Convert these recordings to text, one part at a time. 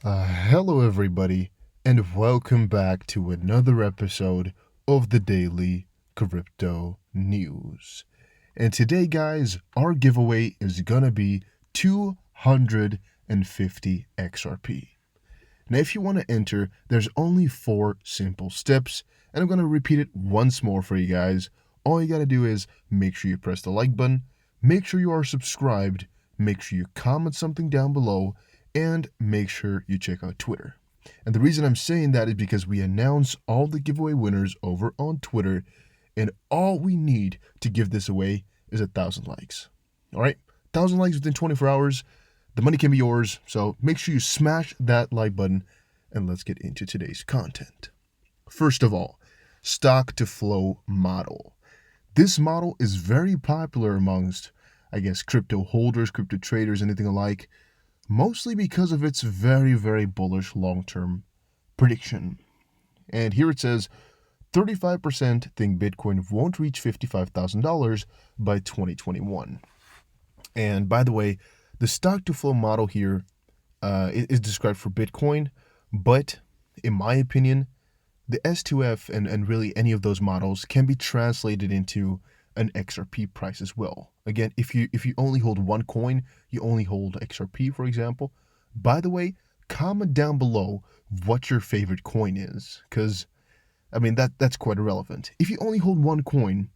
Hello, everybody, and welcome back to another episode of the Daily Crypto News. And today, guys, our giveaway is gonna be 250 XRP. Now, if you want to enter, there's only 4 simple steps, and I'm gonna repeat it once more for you guys. All you gotta do is make sure you press the like button, make sure you are subscribed, make sure you comment something down below, and make sure you check out Twitter. And the reason I'm saying that is because we announce all the giveaway winners over on Twitter, and all we need to give this away is 1,000 likes. All right, 1,000 likes within 24 hours. The money can be yours, so make sure you smash that like button, and let's get into today's content. First of all, stock to flow model. This model is very popular amongst, I guess, crypto holders, crypto traders, anything alike, mostly because of its very, very bullish long-term prediction. And here it says 35% think Bitcoin won't reach $55,000 by 2021. And by the way, the stock to flow model here is described for Bitcoin, but in my opinion, the S2F and really any of those models can be translated into an XRP price as well. Again, if you only hold one coin, you only hold XRP, for example. By the way, comment down below what your favorite coin is, because I mean that's quite irrelevant. If you only hold one coin,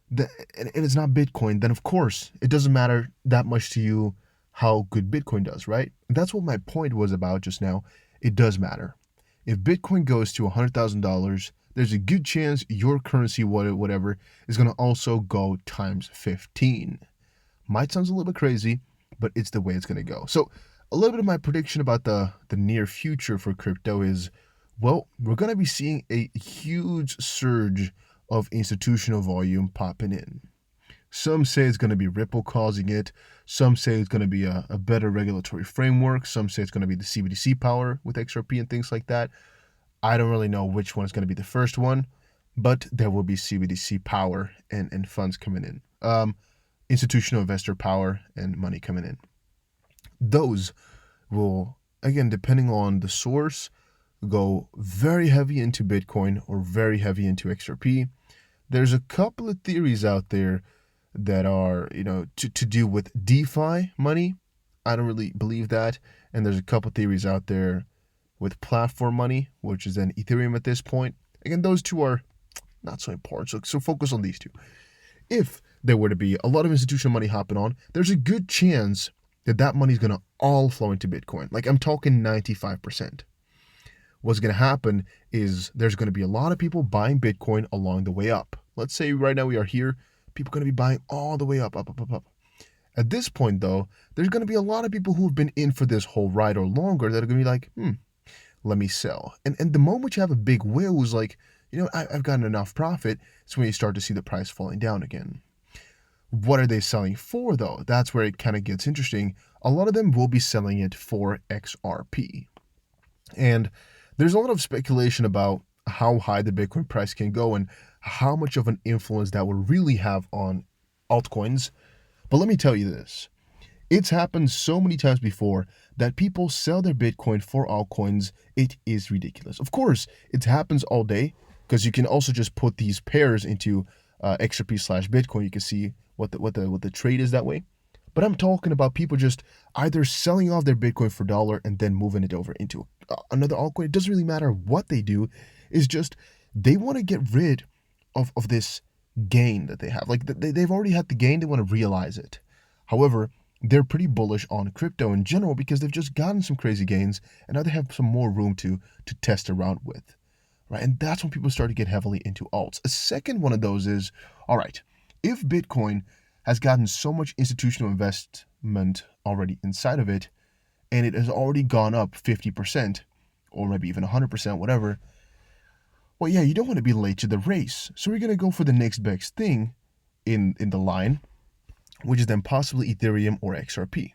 and it's not Bitcoin, then of course it doesn't matter that much to you how good Bitcoin does, right? And that's what my point was about just now. It does matter. If Bitcoin goes to $100,000, there's a good chance your currency, whatever, is going to also go times 15. Might sound a little bit crazy, but it's the way it's going to go. So a little bit of my prediction about the near future for crypto is, well, we're going to be seeing a huge surge of institutional volume popping in. Some say it's going to be Ripple causing it. Some say it's going to be a better regulatory framework. Some say it's going to be the CBDC power with XRP and things like that. I don't really know which one is going to be the first one, but there will be CBDC power and funds coming in. Institutional investor power and money coming in. Those will, again, depending on the source, go very heavy into Bitcoin or very heavy into XRP. There's a couple of theories out there that are, to do with DeFi money. I don't really believe that. And there's a couple theories out there with platform money, which is then Ethereum at this point. Again, those two are not so important. So focus on these two. If there were to be a lot of institutional money hopping on, there's a good chance that money is going to all flow into Bitcoin. Like I'm talking 95%. What's going to happen is there's going to be a lot of people buying Bitcoin along the way up. Let's say right now we are here. People are going to be buying all the way up. At this point, though, there's going to be a lot of people who have been in for this whole ride or longer that are going to be like, let me sell. And the moment you have a big whale who's like, I've gotten enough profit, it's when you start to see the price falling down again. What are they selling for, though? That's where it kind of gets interesting. A lot of them will be selling it for XRP. And there's a lot of speculation about how high the Bitcoin price can go and how much of an influence that will really have on altcoins. But let me tell you this. It's happened so many times before that people sell their Bitcoin for altcoins. It is ridiculous. Of course, it happens all day because you can also just put these pairs into XRP/Bitcoin. You can see what the trade is that way. But I'm talking about people just either selling off their Bitcoin for $1 and then moving it over into another altcoin. It doesn't really matter what they do. It's just they want to get rid of this gain that they have. Like they've already had the gain. They want to realize it. However, they're pretty bullish on crypto in general because they've just gotten some crazy gains and now they have some more room to test around with. Right? And that's when people start to get heavily into alts. A second one of those is, all right, if Bitcoin has gotten so much institutional investment already inside of it, and it has already gone up 50%, or maybe even 100%, whatever, well, yeah, you don't want to be late to the race. So we're going to go for the next best thing in the line, which is then possibly Ethereum or XRP.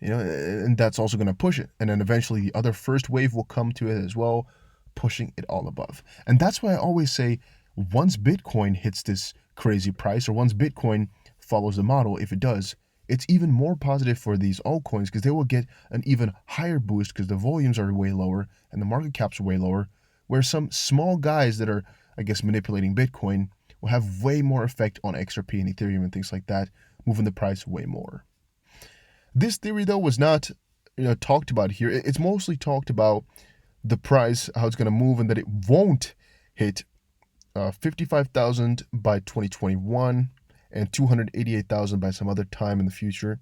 And that's also going to push it. And then eventually the other first wave will come to it as well, pushing it all above. And that's why I always say once Bitcoin hits this crazy price, or once Bitcoin follows the model, if it does, it's even more positive for these altcoins because they will get an even higher boost because the volumes are way lower and the market caps are way lower, where some small guys that are, I guess, manipulating Bitcoin will have way more effect on XRP and Ethereum and things like that, moving the price way more. This theory, though, was not talked about here. It's mostly talked about the price, how it's going to move, and that it won't hit 55,000 by 2021 and 288,000 by some other time in the future.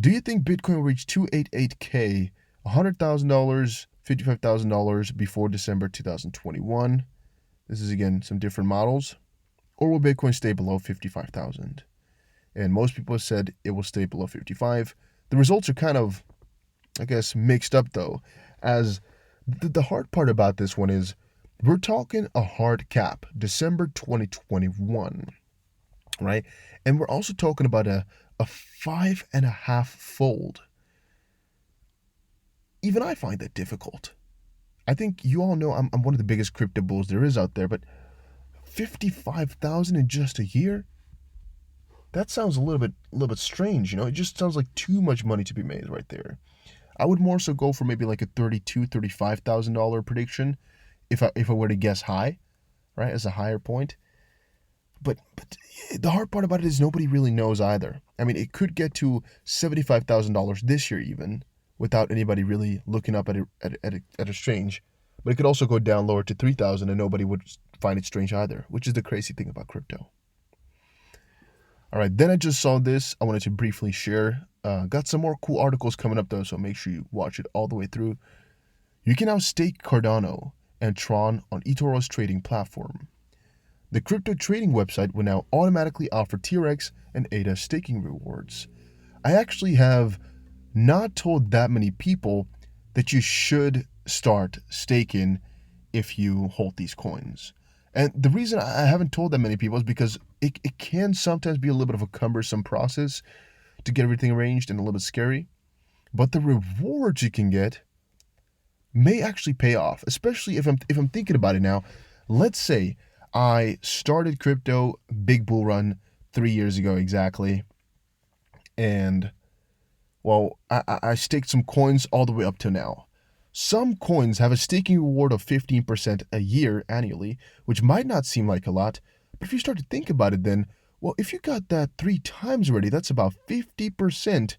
Do you think Bitcoin will reach 288K, $100,000, $55,000 before December 2021? This is, again, some different models. Or will Bitcoin stay below 55,000? And most people have said it will stay below 55. The results are kind of, I guess, mixed up, though, as the hard part about this one is we're talking a hard cap, December 2021, right? And we're also talking about a 5.5-fold. Even I find that difficult. I think you all know I'm one of the biggest crypto bulls there is out there, but 55,000 in just a year? That sounds a little bit strange, It just sounds like too much money to be made right there. I would more so go for maybe like a $35,000 prediction if I were to guess high, right, as a higher point. But the hard part about it is nobody really knows either. I mean, it could get to $75,000 this year even without anybody really looking up at it strange. But it could also go down lower to 3,000 and nobody would find it strange either, which is the crazy thing about crypto. All right, then I just saw this. I wanted to briefly share. Got some more cool articles coming up though, so make sure you watch it all the way through. You can now stake Cardano and Tron on eToro's trading platform. The crypto trading website will now automatically offer TRX and ADA staking rewards. I actually have not told that many people that you should start staking if you hold these coins. And the reason I haven't told that many people is because it can sometimes be a little bit of a cumbersome process to get everything arranged and a little bit scary. But the rewards you can get may actually pay off, especially if I'm thinking about it now. Let's say I started crypto, big bull run, 3 years ago exactly. And, well, I staked some coins all the way up to now. Some coins have a staking reward of 15% a year annually, which might not seem like a lot, but if you start to think about it then, well, if you got that 3 times already, that's about 50%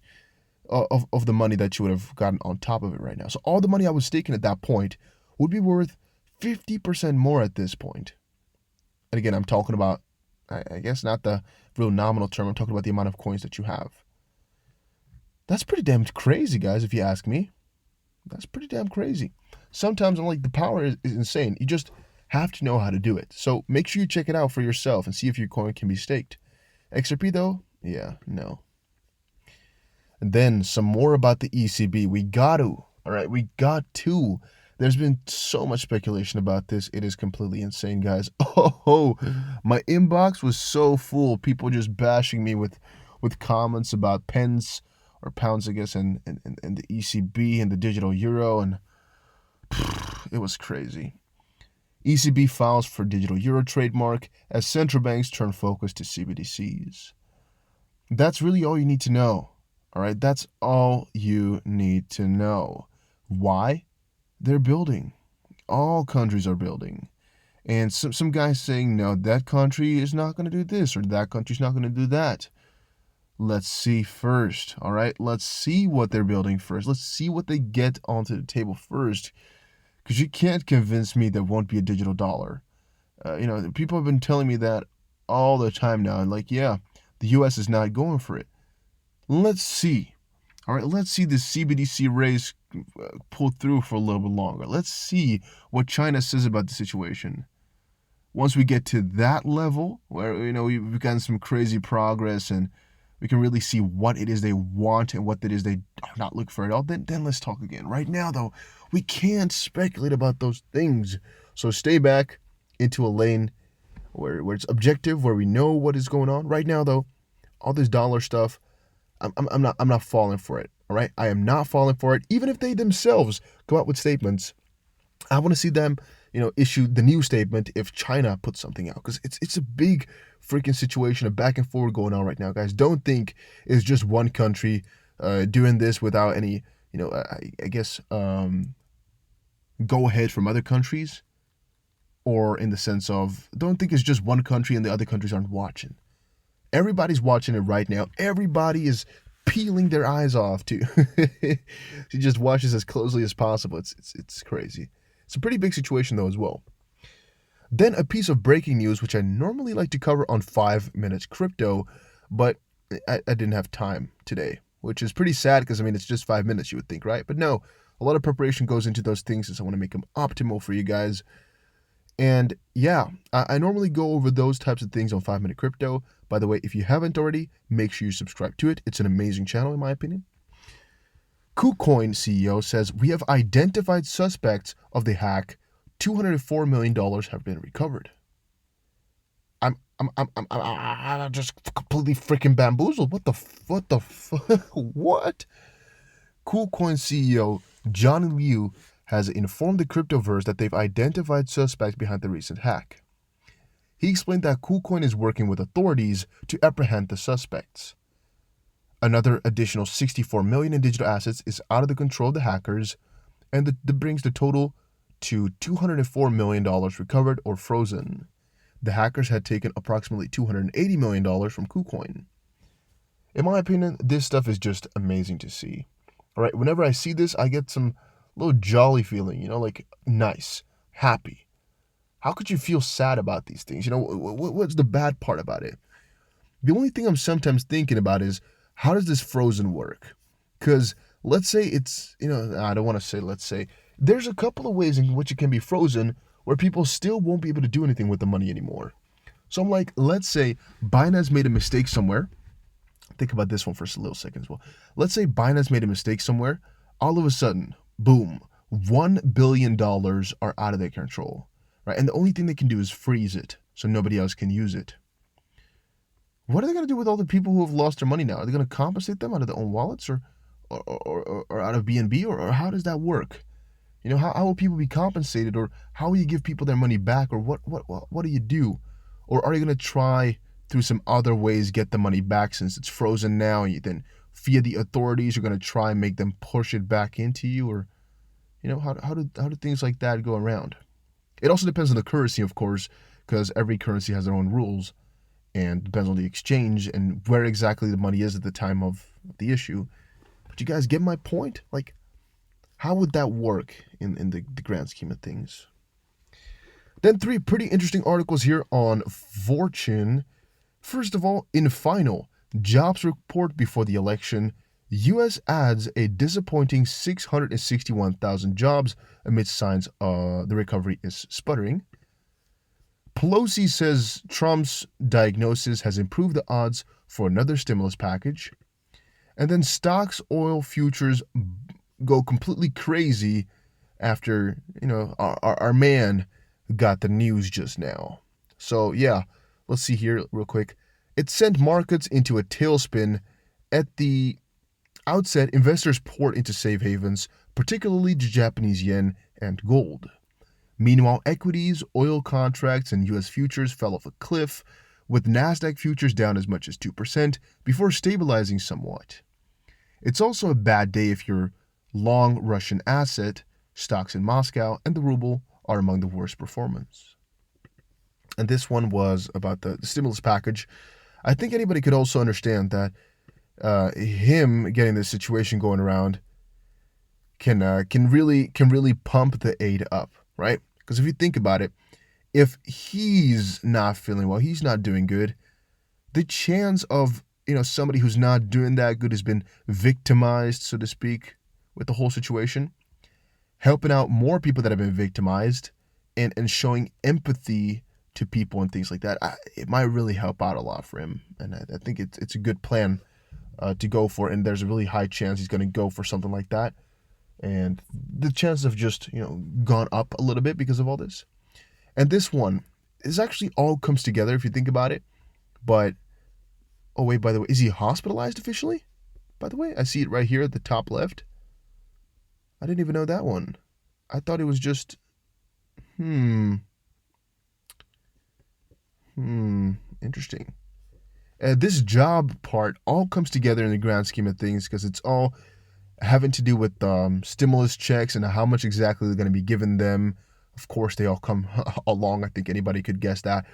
of the money that you would have gotten on top of it right now. So all the money I was staking at that point would be worth 50% more at this point. And again, I'm talking about, I guess, not the real nominal term. I'm talking about the amount of coins that you have. That's pretty damn crazy, guys, if you ask me. That's pretty damn crazy. Sometimes I'm like, the power is insane. You just have to know how to do it. So make sure you check it out for yourself and see if your coin can be staked. XRP though, yeah, no. And then some more about the ECB. We got to. There's been so much speculation about this. It is completely insane, guys. Oh, my inbox was so full. People just bashing me with comments about pence or pounds, I guess, and the ECB and the digital euro, and it was crazy. ECB files for digital euro trademark as central banks turn focus to CBDCs. That's really all you need to know. All right, that's all you need to know. Why? They're building. All countries are building. And some guys saying, no, that country is not going to do this or that country's not going to do that. Let's see first, all right? Let's see what they're building first. Let's see what they get onto the table first. Because you can't convince me there won't be a digital dollar. People have been telling me that all the time now. And like, yeah, the U.S. is not going for it. Let's see. All right, let's see this CBDC race pull through for a little bit longer. Let's see what China says about the situation. Once we get to that level, where we've gotten some crazy progress and we can really see what it is they want and what it is they are not looking for at all, then let's talk again. Right now, though, we can't speculate about those things. So stay back into a lane where it's objective, where we know what is going on. Right now, though, all this dollar stuff, I'm not falling for it. All right, I am not falling for it. Even if they themselves come out with statements, I want to see them, issue the new statement if China puts something out, because it's a big freaking situation, a back and forth going on right now, guys. Don't think it's just one country doing this without any, I guess, go ahead from other countries, or in the sense of, don't think it's just one country and the other countries aren't watching. Everybody's watching it right now. Everybody is peeling their eyes off to just watch this as closely as possible. It's crazy. It's a pretty big situation though as well. Then a piece of breaking news, which I normally like to cover on 5 minutes crypto, but I didn't have time today, which is pretty sad because, it's just 5 minutes, you would think, right? But no, a lot of preparation goes into those things, since I want to make them optimal for you guys. And yeah, I normally go over those types of things on 5 Minute Crypto. By the way, if you haven't already, make sure you subscribe to it. It's an amazing channel, in my opinion. KuCoin CEO says, we have identified suspects of the hack. $204 million have been recovered. I'm just completely freaking bamboozled. What? What? KuCoin CEO John Liu has informed the cryptoverse that they've identified suspects behind the recent hack. He explained that KuCoin is working with authorities to apprehend the suspects. Another additional $64 million in digital assets is out of the control of the hackers, and that brings the total to $204 million recovered or frozen. The hackers had taken approximately $280 million from KuCoin. In my opinion, this stuff is just amazing to see. All right, whenever I see this, I get some little jolly feeling, like nice, happy. How could you feel sad about these things? What's the bad part about it? The only thing I'm sometimes thinking about is, how does this frozen work? Because let's say it's, I don't want to say let's say. There's a couple of ways in which it can be frozen where people still won't be able to do anything with the money anymore. So I'm like, let's say Binance made a mistake somewhere. Think about this one for a little second as well. Let's say Binance made a mistake somewhere. All of a sudden, boom, $1 billion are out of their control, right? And the only thing they can do is freeze it so nobody else can use it. What are they going to do with all the people who have lost their money now? Are they going to compensate them out of their own wallets or out of BNB, or how does that work? How will people be compensated, or how will you give people their money back, or what do you do? Or are you going to try through some other ways get the money back since it's frozen now, and you then via the authorities you're going to try and make them push it back into you? Or how do things like that go around? It also depends on the currency, of course, because every currency has their own rules, and depends on the exchange and where exactly the money is at the time of the issue. But you guys get my point? Like, how would that work in the grand scheme of things? Then 3 pretty interesting articles here on Fortune. First of all, in final jobs report before the election, U.S. adds a disappointing 661,000 jobs amidst signs the recovery is sputtering. Pelosi says Trump's diagnosis has improved the odds for another stimulus package. And then stocks, oil futures go completely crazy after, our man got the news just now. So yeah, let's see here real quick. It sent markets into a tailspin. At the outset, investors poured into safe havens, particularly the Japanese yen and gold. Meanwhile, equities, oil contracts, and U.S. futures fell off a cliff, with Nasdaq futures down as much as 2% before stabilizing somewhat. It's also a bad day if you're long Russian asset. Stocks in Moscow and the ruble are among the worst performance. And this one was about the stimulus package. I think anybody could also understand that him getting this situation going around can really pump the aid up, right? Because if you think about it, if he's not feeling well, he's not doing good, the chance of somebody who's not doing that good has been victimized, so to speak, with the whole situation, helping out more people that have been victimized, and showing empathy to people and things like that, it might really help out a lot for him. And I think it's a good plan to go for, and there's a really high chance he's going to go for something like that. And the chances have just gone up a little bit because of all this. And this one is actually all comes together if you think about it. But oh wait, by the way, is he hospitalized officially? By the way, I see it right here at the top left. I didn't even know that one. I thought it was just Interesting. This job part all comes together in the grand scheme of things because it's all having to do with stimulus checks and how much exactly they're going to be giving them. Of course, they all come along. I think anybody could guess that.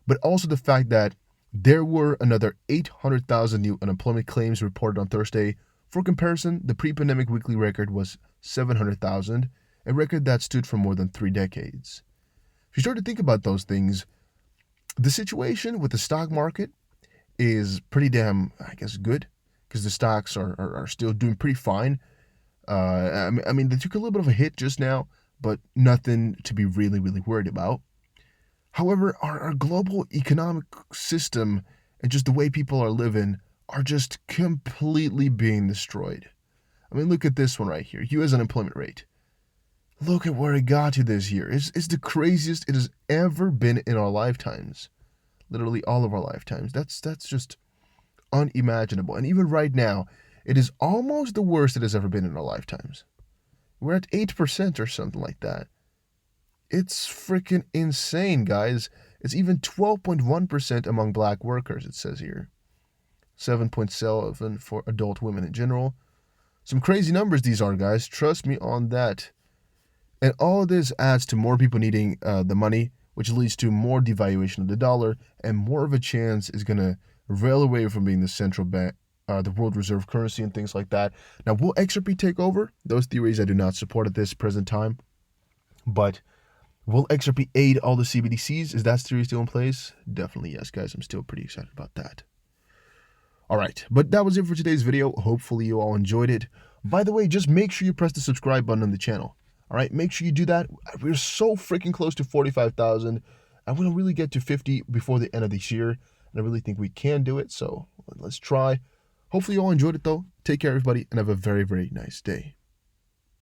But also the fact that there were another 800,000 new unemployment claims reported on Thursday. For comparison, the pre-pandemic weekly record was 700,000, a record that stood for more than 3 decades. If you start to think about those things, the situation with the stock market is pretty damn, I guess, good because the stocks are still doing pretty fine. I mean, they took a little bit of a hit just now, but nothing to be really, really worried about. However, our global economic system and just the way people are living are just completely being destroyed. I mean, look at this one right here, U.S. unemployment rate. Look at where it got to this year. It's the craziest it has ever been in our lifetimes. Literally all of our lifetimes. That's just unimaginable. And even right now, it is almost the worst it has ever been in our lifetimes. We're at 8% or something like that. It's freaking insane, guys. It's even 12.1% among black workers, it says here. 7.7 for adult women in general. Some crazy numbers these are, guys. Trust me on that. And all of this adds to more people needing the money, which leads to more devaluation of the dollar, and more of a chance is going to rail away from being the central bank, the world reserve currency and things like that. Now, will XRP take over? Those theories I do not support at this present time. But will XRP aid all the CBDCs? Is that theory still in place? Definitely yes, guys. I'm still pretty excited about that. All right, but that was it for today's video. Hopefully you all enjoyed it. By the way, just make sure you press the subscribe button on the channel. All right, make sure you do that. We're so freaking close to 45,000. I want to really get to 50 before the end of this year. And I really think we can do it, so let's try. Hopefully you all enjoyed it, though. Take care, everybody, and have a very, very nice day.